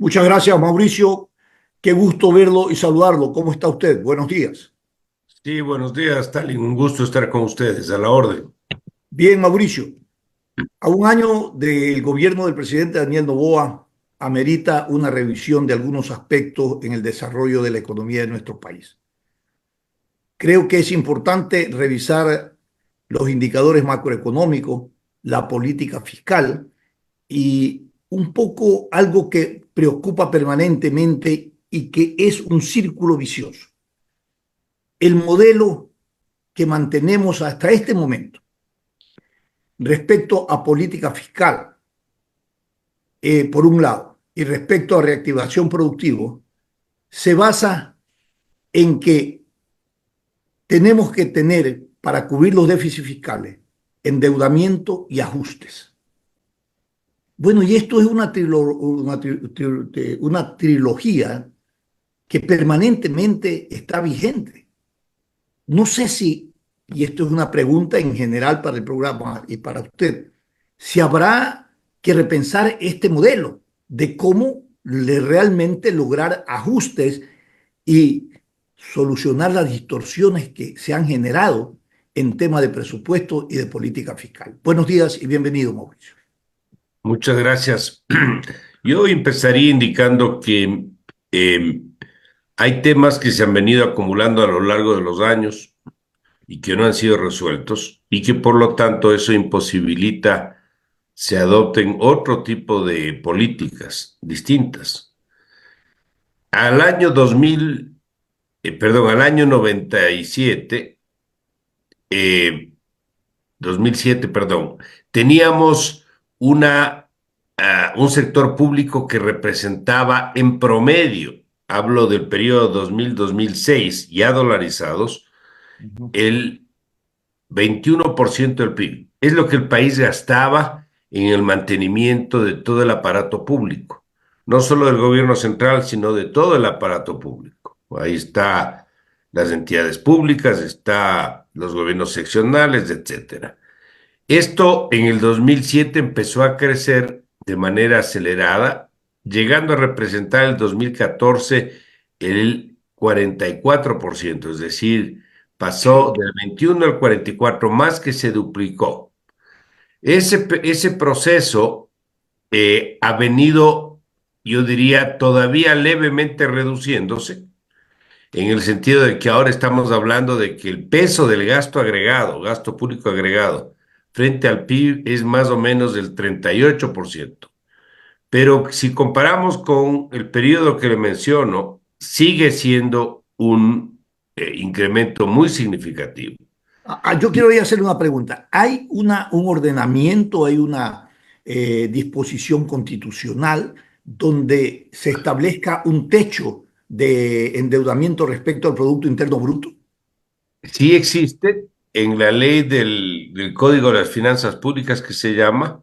Muchas gracias, Mauricio. Qué gusto verlo y saludarlo. ¿Cómo está usted? Buenos días. Sí, buenos días, Stalin. Un gusto estar con ustedes, a la orden. Bien, Mauricio. A un año del gobierno del presidente Daniel Noboa, amerita una revisión de algunos aspectos en el desarrollo de la economía de nuestro país. Creo que es importante revisar los indicadores macroeconómicos, la política fiscal y un poco algo que preocupa permanentemente y que es un círculo vicioso. El modelo que mantenemos hasta este momento respecto a política fiscal, por un lado, y respecto a reactivación productiva, se basa en que tenemos que tener para cubrir los déficits fiscales endeudamiento y ajustes. Bueno, y esto es una trilogía que permanentemente está vigente. No sé si, y esto es una pregunta en general para el programa y para usted, si habrá que repensar este modelo de cómo realmente lograr ajustes y solucionar las distorsiones que se han generado en tema de presupuesto y de política fiscal. Buenos días y bienvenido, Mauricio. Muchas gracias. Yo empezaría indicando que eh, hay temas que se han venido acumulando a lo largo de los años y que no han sido resueltos y que por lo tanto eso imposibilita se adopten otro tipo de políticas distintas. Al año 2000, al año 97, eh, 2007, perdón, teníamos un sector público que representaba en promedio, hablo del periodo 2000-2006, ya dolarizados, Ujú. el 21% del PIB. Es lo que el país gastaba en el mantenimiento de todo el aparato público, no solo del gobierno central, sino de todo el aparato público. Ahí está las entidades públicas, está los gobiernos seccionales, etcétera. Esto en el 2007 empezó a crecer de manera acelerada, llegando a representar el 2014 el 44%, es decir, pasó Sí. del 21 al 44, más que se duplicó. Ese proceso ha venido, yo diría, todavía levemente reduciéndose, en el sentido de que ahora estamos hablando de que el peso del gasto agregado, gasto público agregado, frente al PIB es más o menos del 38%. Pero si comparamos con el periodo que le menciono, sigue siendo un incremento muy significativo. Yo quiero hacerle una pregunta. ¿Hay un ordenamiento, hay una disposición constitucional donde se establezca un techo de endeudamiento respecto al Producto Interno Bruto? Sí existe en la ley del Código de las Finanzas Públicas que se llama,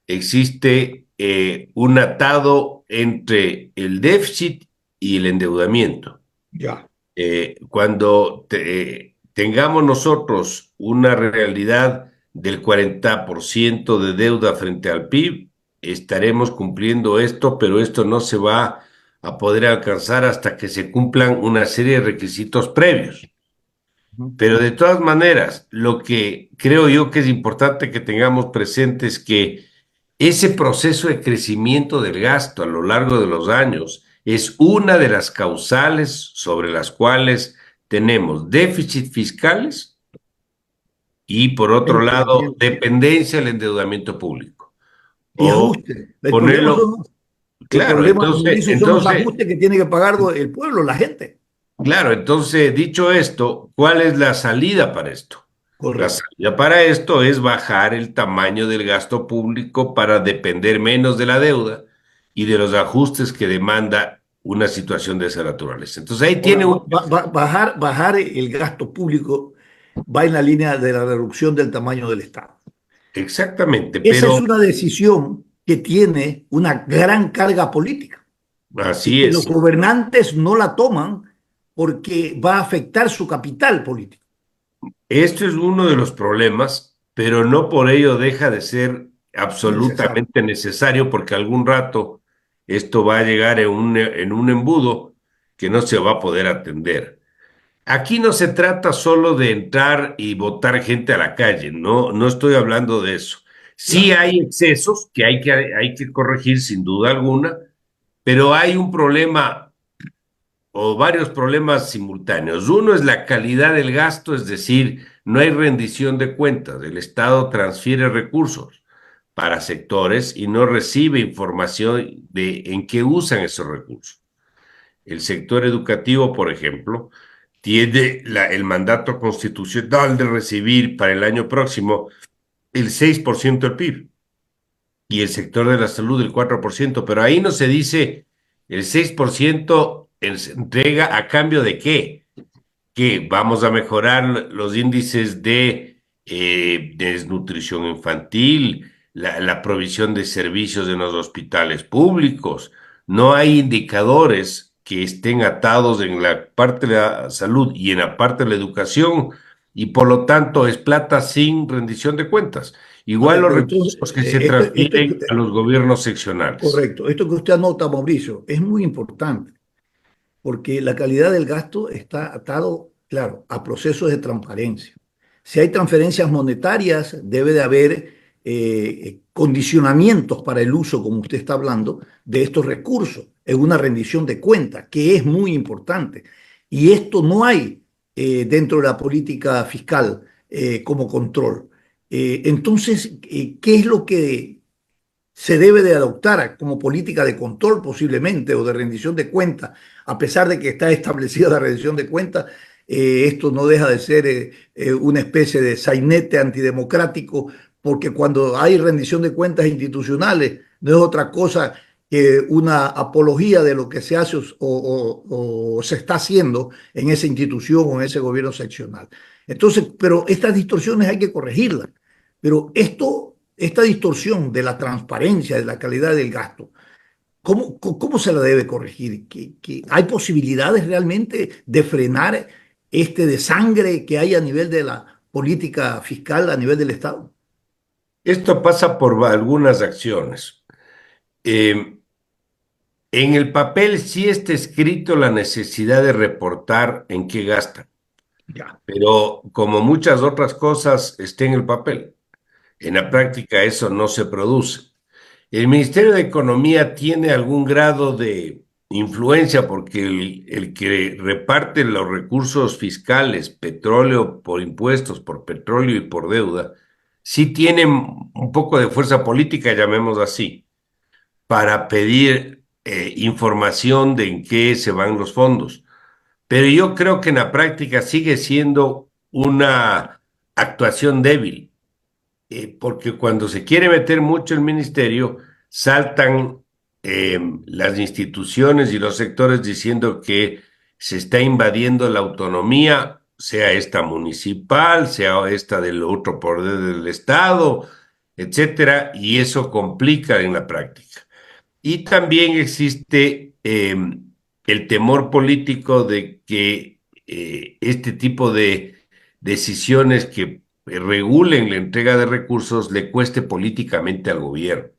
existe un atado entre el déficit y el endeudamiento. Ya. Cuando tengamos nosotros una realidad del 40% de deuda frente al PIB, estaremos cumpliendo esto, pero esto no se va a poder alcanzar hasta que se cumplan una serie de requisitos previos. Ujú. Pero de todas maneras, lo que creo yo que es importante que tengamos presente es que ese proceso de crecimiento del gasto a lo largo de los años es una de las causales sobre las cuales tenemos déficit fiscales y por otro lado Endeudamiento. dependencia del endeudamiento público. Y O ajuste. El problema ponerlo, son, el claro, problema, entonces, Mauricio, son los entonces ajustes que tiene que pagar el pueblo, la gente. Claro, entonces, dicho esto, ¿cuál es la salida para esto? La Correcto. salida para esto es bajar el tamaño del gasto público para depender menos de la deuda y de los ajustes que demanda una situación de esa naturaleza. Entonces ahí Ahora, tiene un... bajar el gasto público va en la línea de la reducción del tamaño del Estado. Exactamente, Esa es pero una decisión que tiene una gran carga política y así que los es. gobernantes no la toman porque va a afectar su capital político. Esto es uno de los problemas, pero no por ello deja de ser Necesario. absolutamente necesario porque algún rato esto va a llegar en un embudo que no se va a poder atender. Aquí no se trata solo de entrar y botar gente a la calle, no estoy hablando de eso. Sí Claro. hay excesos que hay que corregir sin duda alguna, pero hay un problema o varios problemas simultáneos. Uno es la calidad del gasto, es decir, no hay rendición de cuentas. El Estado transfiere recursos para sectores y no recibe información de en qué usan esos recursos. El sector educativo, por ejemplo, tiene el mandato constitucional de recibir para el año próximo el 6% del PIB y el sector de la salud el 4%, pero ahí no se dice el 6% se entrega a cambio de qué, que vamos a mejorar los índices de desnutrición infantil, la provisión de servicios en los hospitales públicos. No hay indicadores que estén atados en la parte de la salud y en la parte de la educación, y por lo tanto es plata sin rendición de cuentas. A Igual ver, los pero entonces, recursos que se transfieren a los gobiernos seccionales. correcto, esto que usted anota, Mauricio, es muy importante, porque la calidad del gasto está atado, claro, a procesos de transparencia. Si hay transferencias monetarias, debe de haber condicionamientos para el uso, como usted está hablando, de estos recursos. Es una rendición de cuentas, que es muy importante. Y esto no hay dentro de la política fiscal como control. Entonces, ¿qué es lo que se debe de adoptar como política de control posiblemente o de rendición de cuentas? A pesar de que está establecida la rendición de cuentas, esto no deja de ser una especie de sainete antidemocrático, porque cuando hay rendición de cuentas institucionales no es otra cosa que una apología de lo que se hace o se está haciendo en esa institución o en ese gobierno seccional. Entonces, pero estas distorsiones hay que corregirlas. Pero esta distorsión de la transparencia, de la calidad del gasto, ¿cómo se la debe corregir? ¿Hay posibilidades realmente de frenar este desangre que hay a nivel de la política fiscal, a nivel del Estado? Esto pasa por algunas acciones. Eh, en el papel sí está escrito la necesidad de reportar en qué gastan, Ya. pero como muchas otras cosas está en el papel. En la práctica eso no se produce. El Ministerio de Economía tiene algún grado de influencia porque el que reparte los recursos fiscales, petróleo por impuestos, por petróleo y por deuda, sí tiene un poco de fuerza política, llamemos así, para pedir información de en qué se van los fondos. Pero yo creo que en la práctica sigue siendo una actuación débil, porque cuando se quiere meter mucho el ministerio, saltan las instituciones y los sectores diciendo que se está invadiendo la autonomía, sea esta municipal, sea esta del otro poder del Estado, etcétera, y eso complica en la práctica. Y también existe el temor político de que este tipo de decisiones que regulen la entrega de recursos le cueste políticamente al gobierno.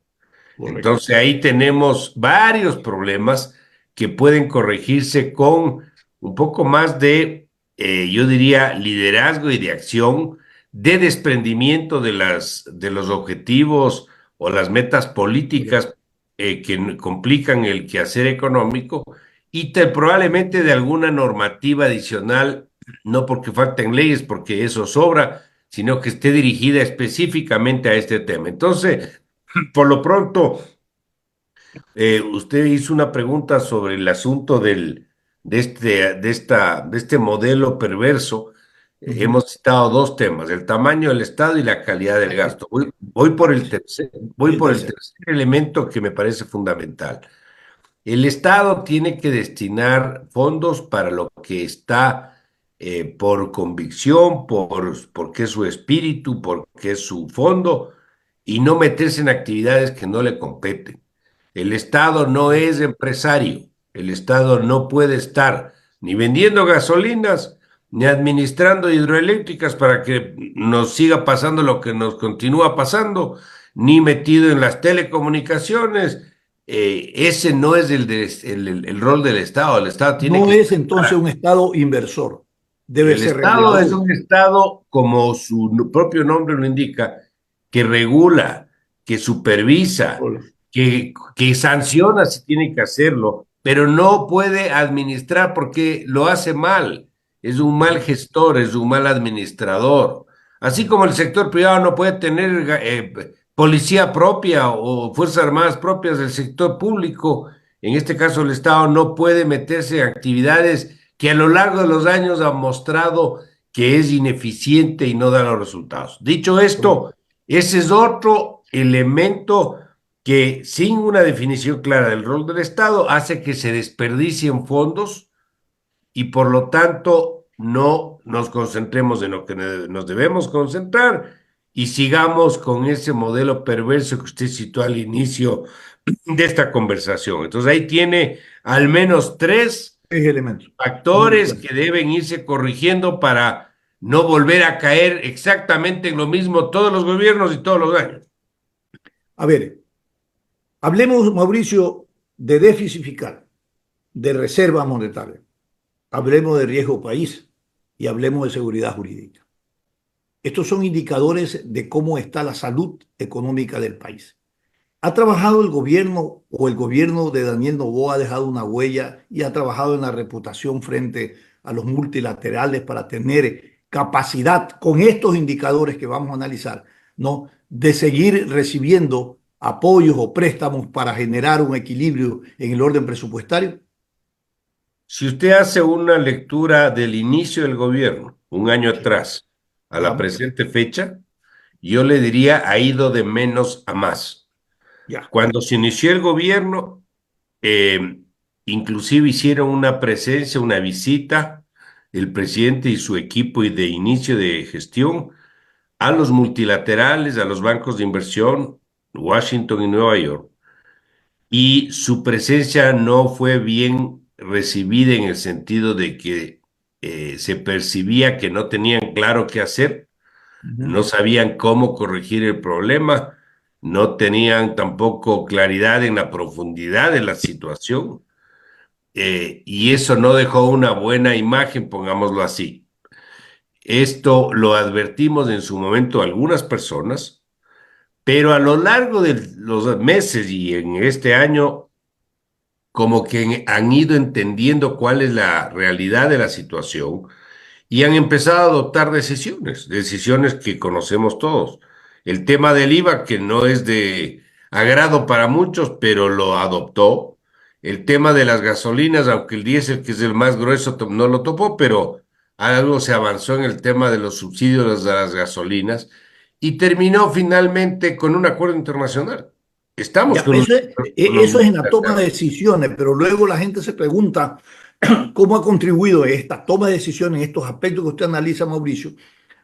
Correcto. Entonces ahí tenemos varios problemas que pueden corregirse con un poco más de, yo diría, liderazgo y de acción, de desprendimiento de los objetivos o las metas políticas que complican el quehacer económico y probablemente de alguna normativa adicional, no porque falten leyes, porque eso sobra, sino que esté dirigida específicamente a este tema. Entonces, por lo pronto, usted hizo una pregunta sobre el asunto de este modelo perverso. Ujú. Hemos citado dos temas, el tamaño del Estado y la calidad del gasto. Voy Y el por el tercero. tercer elemento que me parece fundamental. El Estado tiene que destinar fondos para lo que está por convicción, porque es su espíritu, porque es su fondo, y no meterse en actividades que no le competen. El Estado no es empresario. El Estado no puede estar ni vendiendo gasolinas, ni administrando hidroeléctricas para que nos siga pasando lo que nos continúa pasando, ni metido en las telecomunicaciones, ese no es el rol del Estado. El Estado tiene No que es estar entonces para. un Estado inversor, debe El ser Estado es regulador. un Estado, como su propio nombre lo indica, que regula, que supervisa, que sanciona si tiene que hacerlo, pero no puede administrar porque lo hace mal. Es un mal gestor, es un mal administrador. Así como el sector privado no puede tener policía propia o fuerzas armadas propias del sector público, en este caso el Estado no puede meterse en actividades que a lo largo de los años han mostrado que es ineficiente y no da los resultados. Dicho esto, ese es otro elemento que sin una definición clara del rol del Estado hace que se desperdicien fondos y por lo tanto no nos concentremos en lo que nos debemos concentrar y sigamos con ese modelo perverso que usted citó al inicio de esta conversación. Entonces ahí tiene al menos tres Es elementos. Muy factores bueno. que deben irse corrigiendo para no volver a caer exactamente en lo mismo todos los gobiernos y todos los años. A ver, hablemos, Mauricio, de déficit fiscal, de reserva monetaria. Hablemos de riesgo país y hablemos de seguridad jurídica. Estos son indicadores de cómo está la salud económica del país. ¿Ha trabajado el gobierno o el gobierno de Daniel Noboa ha dejado una huella y ha trabajado en la reputación frente a los multilaterales para tener capacidad con estos indicadores que vamos a analizar, ¿no? De seguir recibiendo apoyos o préstamos para generar un equilibrio en el orden presupuestario? Si usted hace una lectura del inicio del gobierno, un año Sí. atrás, a la Ya, presente fecha, yo le diría ha ido de menos a más. ya. Cuando se inició el gobierno, eh, inclusive hicieron una presencia, una visita, el presidente y su equipo y de inicio de gestión a los multilaterales, a los bancos de inversión, Washington y Nueva York, y su presencia no fue bien recibida en el sentido de que se percibía que no tenían claro qué hacer, Ujú. no sabían cómo corregir el problema, no tenían tampoco claridad en la profundidad de la situación, y eso no dejó una buena imagen, pongámoslo así. Esto lo advertimos en su momento algunas personas, pero a lo largo de los meses y en este año, como que han ido entendiendo cuál es la realidad de la situación y han empezado a adoptar decisiones, decisiones que conocemos todos. El tema del IVA, que no es de agrado para muchos, pero lo adoptó. El tema de las gasolinas, aunque el diésel, que es el más grueso, no lo topó, pero algo se avanzó en el tema de los subsidios de las gasolinas y terminó finalmente con un acuerdo internacional. Estamos Ya, con un acuerdo eso es en la toma de multilateral. decisiones, pero luego la gente se pregunta cómo ha contribuido esta toma de decisiones, estos aspectos que usted analiza, Mauricio,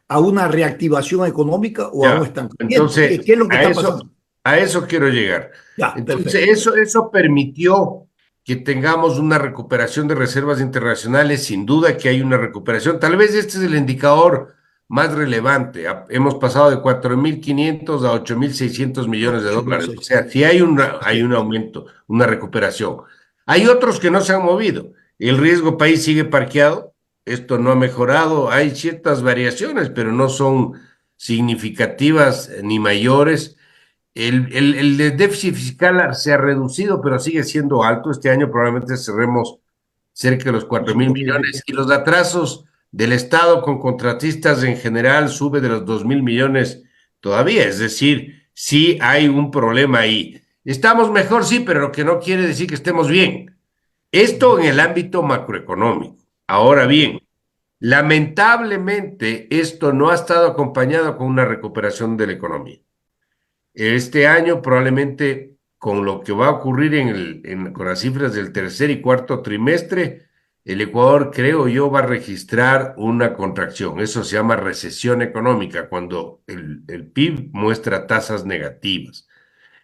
a una reactivación económica o a un Ya, estancamiento. ¿Qué, entonces qué es lo que está pasando? a eso quiero llegar. Ya, Entonces, perfecto. eso permitió que tengamos una recuperación de reservas internacionales. Sin duda que hay una recuperación. Tal vez este es el indicador más relevante. Hemos pasado de 4.500 a 8.600 millones de dólares. O 8.600. sea, sí hay un aumento, una recuperación. Hay otros que no se han movido. El riesgo país sigue parqueado. Esto no ha mejorado. Hay ciertas variaciones, pero no son significativas ni mayores. El déficit fiscal se ha reducido, pero sigue siendo alto. Este año probablemente cerremos cerca de los 4.000 millones y los atrasos del Estado con contratistas en general sube de los 2.000 millones todavía. Es decir, sí hay un problema ahí. Estamos mejor, sí, pero lo que no quiere decir que estemos bien. Esto en el ámbito macroeconómico. Ahora bien, lamentablemente esto no ha estado acompañado con una recuperación de la economía. Este año probablemente con lo que va a ocurrir con las cifras del tercer y cuarto trimestre, el Ecuador, creo yo, va a registrar una contracción. Eso se llama recesión económica, cuando el PIB muestra tasas negativas.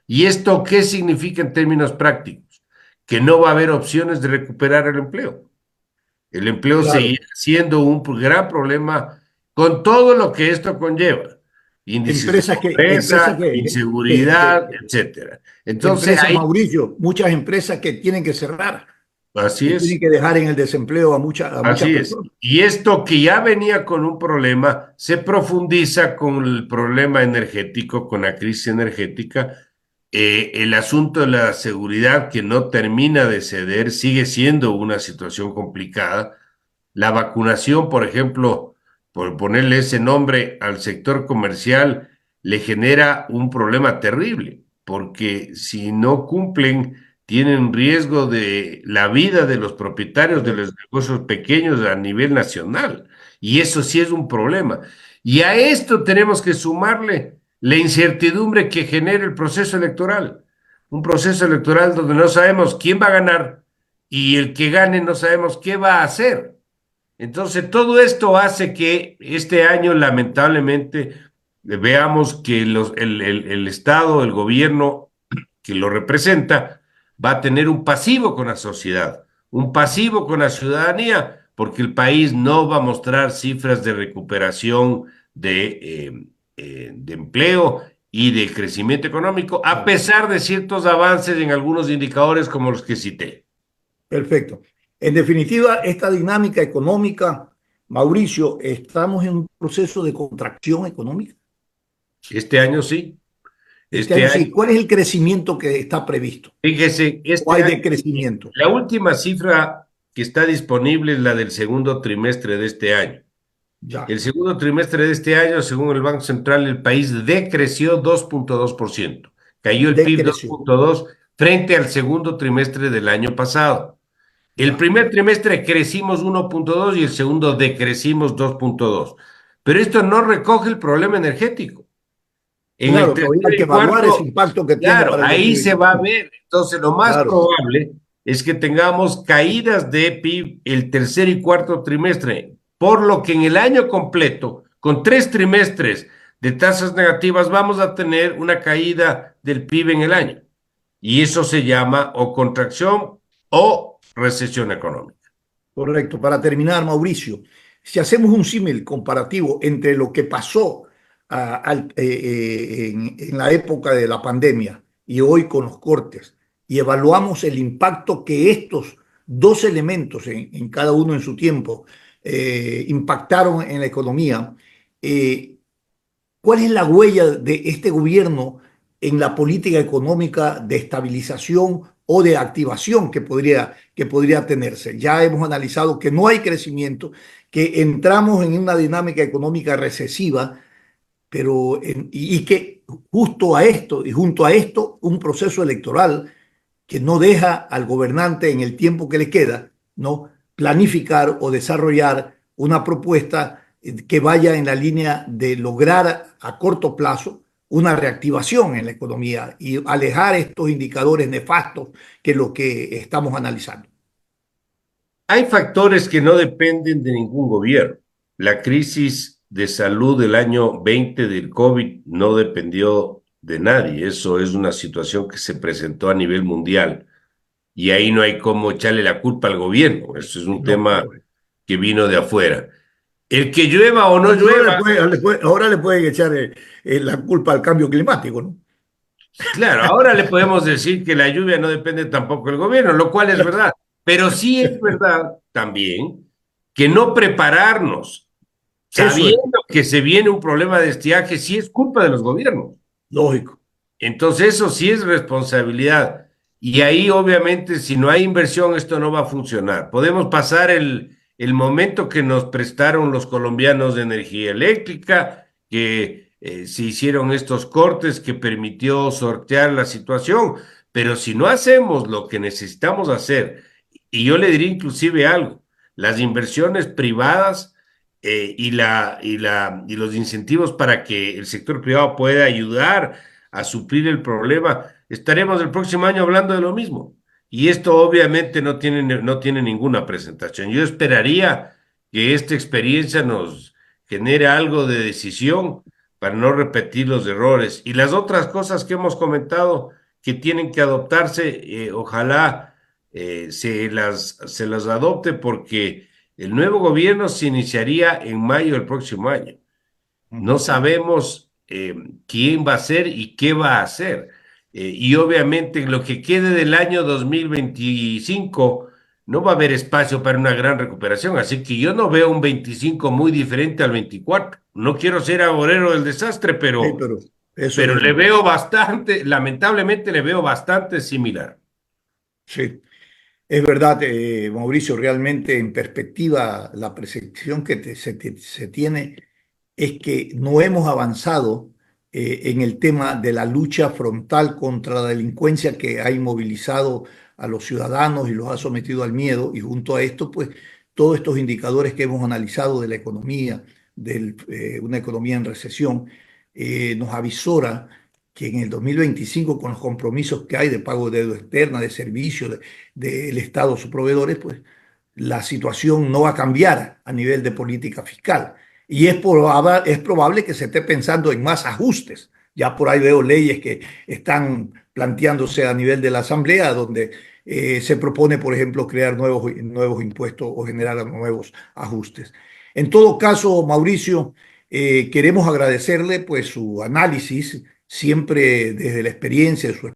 ¿Y esto qué significa en términos prácticos? Que no va a haber opciones de recuperar el empleo. El empleo Claro. seguirá siendo un gran problema con todo lo que esto conlleva. índices de pobreza, inseguridad, etcétera. Entonces, empresas, Mauricio, muchas empresas que tienen que cerrar, así que tienen es. que dejar en el desempleo a muchas Así es. personas. Y esto que ya venía con un problema, se profundiza con el problema energético, con la crisis energética. El asunto de la seguridad que no termina de ceder sigue siendo una situación complicada. La vacunación, por ejemplo, por ponerle ese nombre al sector comercial, le genera un problema terrible, porque si no cumplen, tienen riesgo de la vida de los propietarios de los negocios pequeños a nivel nacional. Y eso sí es un problema. Y a esto tenemos que sumarle la incertidumbre que genera el proceso electoral. Un proceso electoral donde no sabemos quién va a ganar y el que gane no sabemos qué va a hacer. Entonces, todo esto hace que este año, lamentablemente, veamos que el Estado, el gobierno que lo representa, va a tener un pasivo con la sociedad, un pasivo con la ciudadanía, porque el país no va a mostrar cifras de recuperación de empleo y de crecimiento económico, a pesar de ciertos avances en algunos indicadores como los que cité. Perfecto. En definitiva, esta dinámica económica, Mauricio, estamos en un proceso de contracción económica. Este año sí, Este este año sí. año. ¿Cuál es el crecimiento que está previsto? Fíjese, ¿O este hay año, de crecimiento? la última cifra que está disponible es la del segundo trimestre de este año. Ya. El segundo trimestre de este año, según el Banco Central, el país decreció 2.2%. Cayó el PIB Decreció. 2.2 frente al segundo trimestre del año pasado. El Ya. primer trimestre crecimos 1.2 y el segundo decrecimos 2.2. Pero esto no recoge el problema energético. En el Claro, todavía tercer hay que y evaluar ese cuarto, impacto que tiene claro, para el ahí se va a 2025. ver. Entonces, lo más Claro. probable es que tengamos caídas de PIB el tercer y cuarto trimestre, por lo que en el año completo, con 3 trimestres de tasas negativas, vamos a tener una caída del PIB en el año. Y eso se llama o contracción o recesión económica. Correcto. Para terminar, Mauricio, si hacemos un símil comparativo entre lo que pasó en la época de la pandemia y hoy con los cortes, y evaluamos el impacto que estos dos elementos, en cada uno en su tiempo, impactaron en la economía, eh, ¿cuál es la huella de este gobierno en la política económica de estabilización o de activación que podría tenerse? Ya hemos analizado que no hay crecimiento, que entramos en una dinámica económica recesiva, y que justo a esto y junto a esto un proceso electoral que no deja al gobernante en el tiempo que le queda, ¿no? Planificar o desarrollar una propuesta que vaya en la línea de lograr a corto plazo una reactivación en la economía y alejar estos indicadores nefastos que es lo que estamos analizando. Hay factores que no dependen de ningún gobierno. La crisis de salud del año 20 del COVID no dependió de nadie. Eso es una situación que se presentó a nivel mundial y ahí no hay cómo echarle la culpa al gobierno. Eso es un No, tema que vino de afuera. El que llueva o no bueno, llueva, ahora le pueden echar la culpa al cambio climático, ¿no? claro, ahora le podemos decir que la lluvia no depende tampoco del gobierno, lo cual es verdad. Pero sí es verdad también que no prepararnos Eso es sabiendo que se viene un problema de estiaje, sí es culpa de los gobiernos. lógico. Entonces, eso sí es responsabilidad. Y ahí, obviamente, si no hay inversión, esto no va a funcionar. Podemos pasar el momento que nos prestaron los colombianos de energía eléctrica, que se hicieron estos cortes que permitió sortear la situación. Pero si no hacemos lo que necesitamos hacer, y yo le diría inclusive algo, las inversiones privadas y los incentivos para que el sector privado pueda ayudar a suplir el problema, estaremos el próximo año hablando de lo mismo. Y esto obviamente no tiene ninguna presentación. Yo esperaría que esta experiencia nos genere algo de decisión para no repetir los errores. Y las otras cosas que hemos comentado que tienen que adoptarse, ojalá se las adopte porque el nuevo gobierno se iniciaría en mayo del próximo año. No sabemos quién va a ser y qué va a hacer. Y obviamente en lo que quede del año 2025 no va a haber espacio para una gran recuperación, así que yo no veo un 25 muy diferente al 24. No quiero ser agorero del desastre, Sí, pero eso pero le mismo. veo bastante, lamentablemente le veo bastante similar. Sí. Es verdad, Mauricio, realmente en perspectiva la percepción que se tiene es que no hemos avanzado en el tema de la lucha frontal contra la delincuencia que ha inmovilizado a los ciudadanos y los ha sometido al miedo. Y junto a esto, pues todos estos indicadores que hemos analizado de la economía, de una economía en recesión, nos avisora que en el 2025, con los compromisos que hay de pago de deuda externa, de servicios del Estado a sus proveedores, pues la situación no va a cambiar a nivel de política fiscal. Y es probable que se esté pensando en más ajustes. Ya por ahí veo leyes que están planteándose a nivel de la Asamblea, donde se propone, por ejemplo, crear nuevos impuestos o generar nuevos ajustes. En todo caso, Mauricio, queremos agradecerle pues su análisis, siempre desde la experiencia, de su